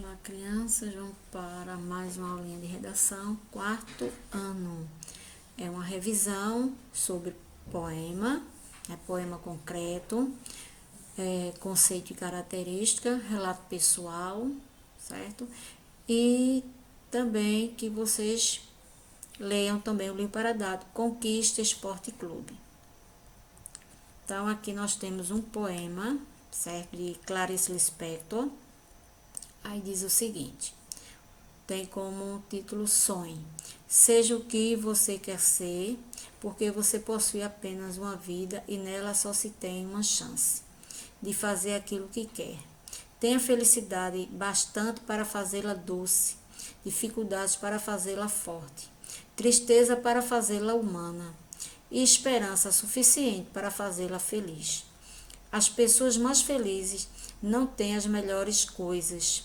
Olá, crianças, vamos para mais uma aulinha de redação, quarto ano. É uma revisão sobre poema, poema concreto, conceito e característica, relato pessoal, certo? E também que vocês leiam também o livro para dado, Conquista Esporte Clube. Então, aqui nós temos um poema, certo? De Clarice Lispector. Aí diz o seguinte, tem como título Sonhe. Seja o que você quer ser, porque você possui apenas uma vida e nela só se tem uma chance de fazer aquilo que quer. Tenha felicidade bastante para fazê-la doce, dificuldades para fazê-la forte, tristeza para fazê-la humana e esperança suficiente para fazê-la feliz. As pessoas mais felizes não têm as melhores coisas.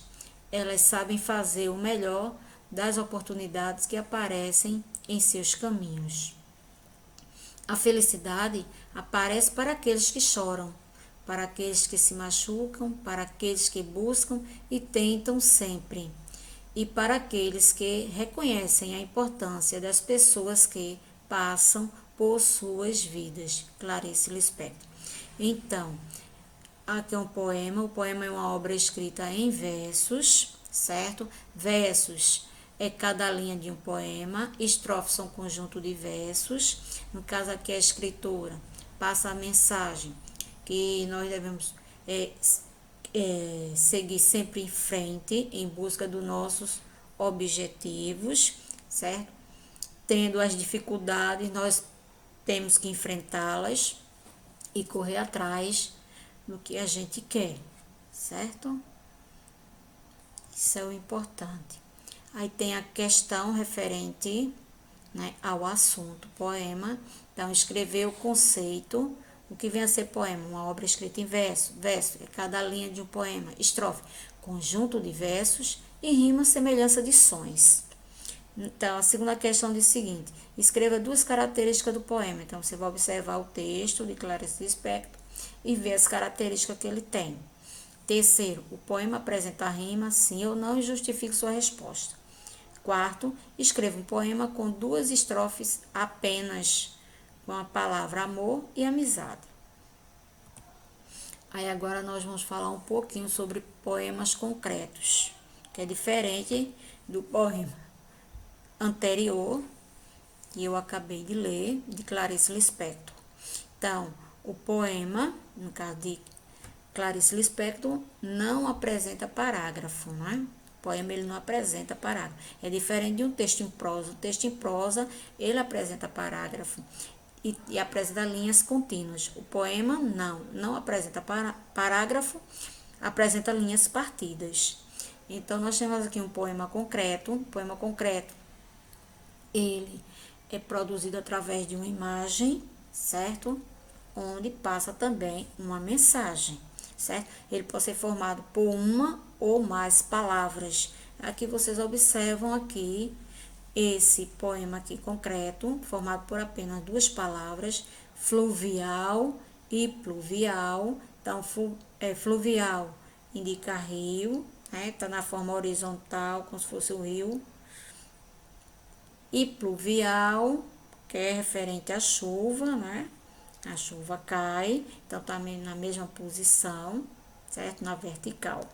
Elas sabem fazer o melhor das oportunidades que aparecem em seus caminhos. A felicidade aparece para aqueles que choram, para aqueles que se machucam, para aqueles que buscam e tentam sempre, e para aqueles que reconhecem a importância das pessoas que passam por suas vidas. Clarice Lispector. Então, aqui é um poema. O poema é uma obra escrita em versos, certo? Versos é cada linha de um poema. Estrofes são um conjunto de versos. No caso aqui, a escritora passa a mensagem que nós devemos seguir sempre em frente em busca dos nossos objetivos, certo? Tendo as dificuldades, nós temos que enfrentá-las e correr atrás do que a gente quer, certo? Isso é o importante. Aí tem a questão referente, né, ao assunto, poema. Então, escrever o conceito, o que vem a ser poema, uma obra escrita em verso. Verso é cada linha de um poema. Estrofe, conjunto de versos e rima, semelhança de sons. Então, a segunda questão diz o seguinte, escreva duas características do poema. Então, você vai observar o texto de Clarice Lispector e ver as características que ele tem. Terceiro, o poema apresenta rima, sim ou não, e justifique sua resposta. Quarto, escreva um poema com duas estrofes apenas, com a palavra amor e amizade. Aí agora nós vamos falar um pouquinho sobre poemas concretos, que é diferente do poema anterior, que eu acabei de ler, de Clarice Lispector. Então, o poema, no caso de Clarice Lispector, não apresenta parágrafo, né? O poema ele não apresenta parágrafo. É diferente de um texto em prosa. O texto em prosa, ele apresenta parágrafo e apresenta linhas contínuas. O poema não apresenta parágrafo, apresenta linhas partidas. Então, nós temos aqui um poema concreto. Um poema concreto, ele é produzido através de uma imagem, certo? Onde passa também uma mensagem, certo? Ele pode ser formado por uma ou mais palavras. Aqui vocês observam aqui esse poema aqui concreto, formado por apenas duas palavras, fluvial e pluvial. Então, fluvial indica rio, né? Tá na forma horizontal, como se fosse o rio. E pluvial, que é referente à chuva, né? A chuva cai, então também na mesma posição, certo? Na vertical.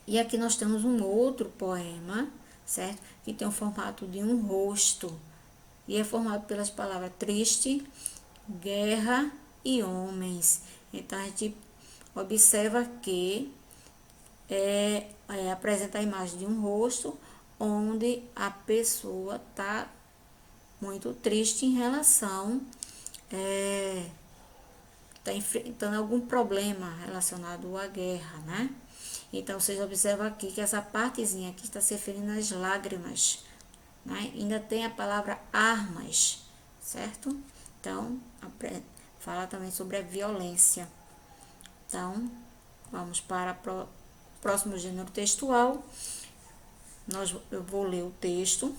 E aqui nós temos um outro poema, certo? Que tem o formato de um rosto. E é formado pelas palavras triste, guerra e homens. Então a gente observa que apresenta a imagem de um rosto, onde a pessoa está muito triste em relação, está enfrentando algum problema relacionado à guerra, né? Então, vocês observam aqui que essa partezinha aqui está se referindo às lágrimas, né? Ainda tem a palavra armas, certo? Então, fala também sobre a violência. Então, vamos para o próximo gênero textual. Eu vou ler o texto,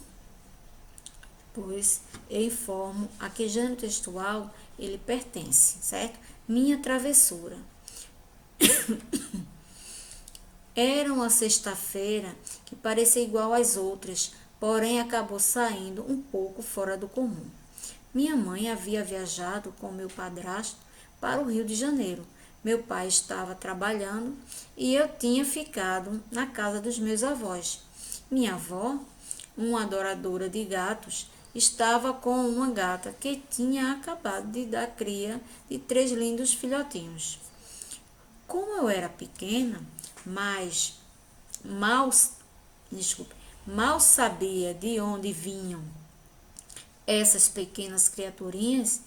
pois eu informo a que gênero textual ele pertence, certo? Minha travessura. Era uma sexta-feira que parecia igual às outras, porém acabou saindo um pouco fora do comum. Minha mãe havia viajado com meu padrasto para o Rio de Janeiro. Meu pai estava trabalhando e eu tinha ficado na casa dos meus avós. Minha avó, uma adoradora de gatos, estava com uma gata que tinha acabado de dar cria de 3 lindos filhotinhos. Como eu era pequena, mas mal, mal sabia de onde vinham essas pequenas criaturinhas,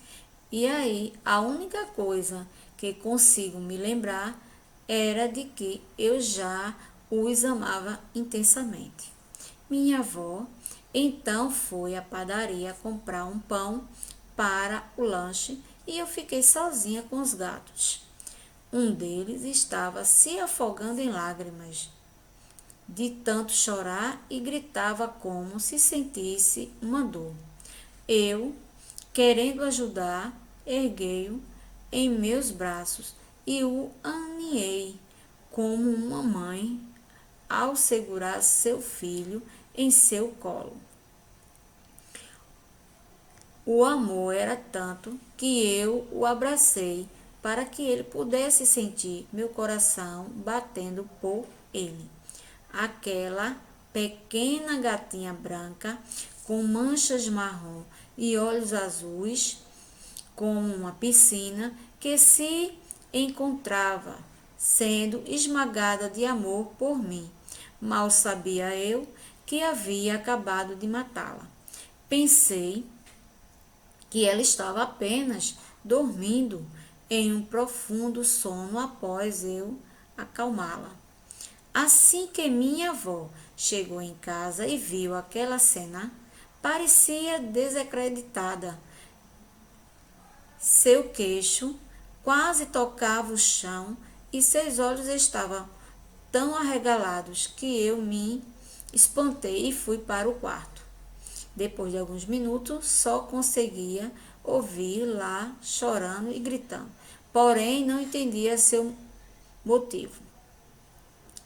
e aí a única coisa que consigo me lembrar era de que eu já os amava intensamente. Minha avó então foi à padaria comprar um pão para o lanche e eu fiquei sozinha com os gatos. Um deles estava se afogando em lágrimas, de tanto chorar, e gritava como se sentisse uma dor. Eu, querendo ajudar, erguei-o em meus braços e o aninhei como uma mãe ao segurar seu filho em seu colo. O amor era tanto que eu o abracei para que ele pudesse sentir meu coração batendo por ele. Aquela pequena gatinha branca com manchas marrom e olhos azuis, como uma piscina, que se encontrava sendo esmagada de amor por mim. Mal sabia eu que havia acabado de matá-la. Pensei que ela estava apenas dormindo em um profundo sono após eu acalmá-la. Assim que minha avó chegou em casa e viu aquela cena, parecia desacreditada. Seu queixo quase tocava o chão e seus olhos estavam tão arregalados que eu me espantei e fui para o quarto. Depois de alguns minutos, só conseguia ouvir lá chorando e gritando, porém não entendia seu motivo.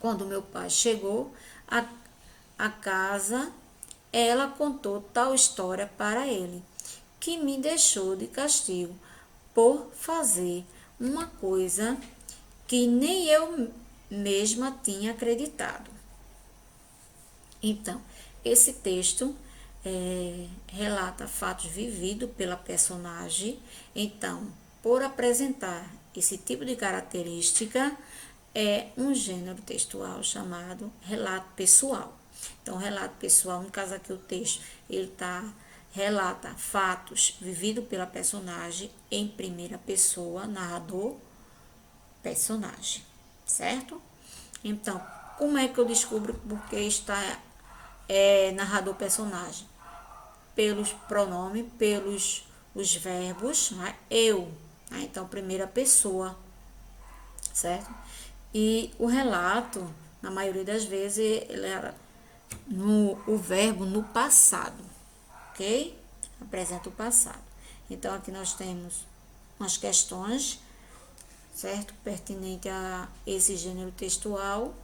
Quando meu pai chegou à casa, ela contou tal história para ele, que me deixou de castigo por fazer uma coisa que nem eu mesma tinha acreditado. Então, esse texto relata fatos vividos pela personagem. Então, por apresentar esse tipo de característica, é um gênero textual chamado relato pessoal. Então, relato pessoal, no caso aqui o texto, ele relata fatos vividos pela personagem em primeira pessoa, narrador, personagem, certo? Então, como é que eu descubro porque está narrador personagem? Pelos pronomes, pelos os verbos, né? Eu, né? Então, primeira pessoa, certo? E o relato, na maioria das vezes, ele era o verbo no passado, ok? Apresenta o passado. Então, aqui nós temos umas questões, certo? Pertinente a esse gênero textual.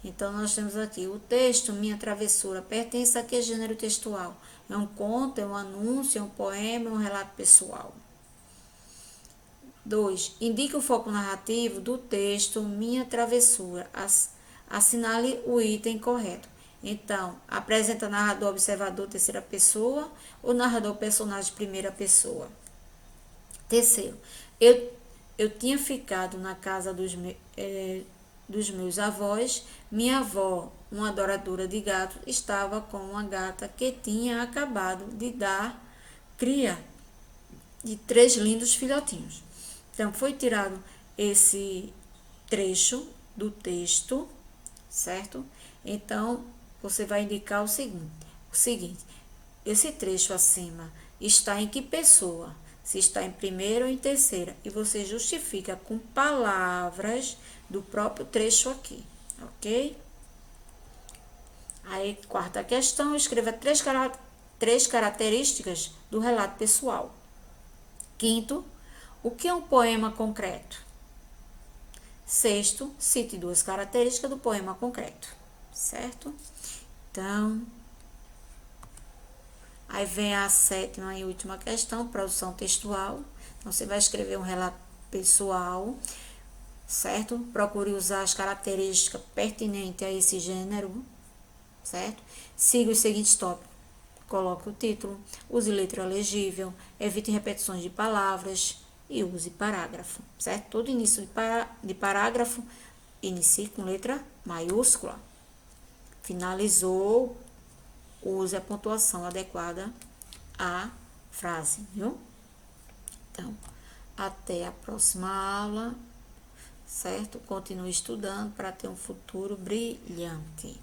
Então, nós temos aqui o texto Minha Travessura pertence a que gênero textual? É um conto, é um anúncio, é um poema, é um relato pessoal. 2. Indique o foco narrativo do texto Minha Travessura. Assinale o item correto. Então, apresenta narrador observador terceira pessoa ou narrador personagem primeira pessoa. Terceiro, eu tinha ficado na casa dos meus avós. Minha avó, uma adoradora de gatos, estava com uma gata que tinha acabado de dar cria de 3 lindos filhotinhos. Então, foi tirado esse trecho do texto, certo? Então, você vai indicar o seguinte, esse trecho acima está em que pessoa? Se está em primeira ou em terceira. E você justifica com palavras do próprio trecho aqui, ok? Aí, quarta questão, escreva três características do relato pessoal. Quinto, o que é um poema concreto? Sexto, cite 2 características do poema concreto, certo? Então, aí vem a 7ª e última questão, produção textual. Então, você vai escrever um relato pessoal, certo? Procure usar as características pertinentes a esse gênero, certo? Siga os seguintes tópicos. Coloque o título, use letra legível, evite repetições de palavras e use parágrafo, certo? Todo início de parágrafo, inicie com letra maiúscula. Finalizou, use a pontuação adequada à frase, viu? Então, até a próxima aula, certo? Continue estudando para ter um futuro brilhante.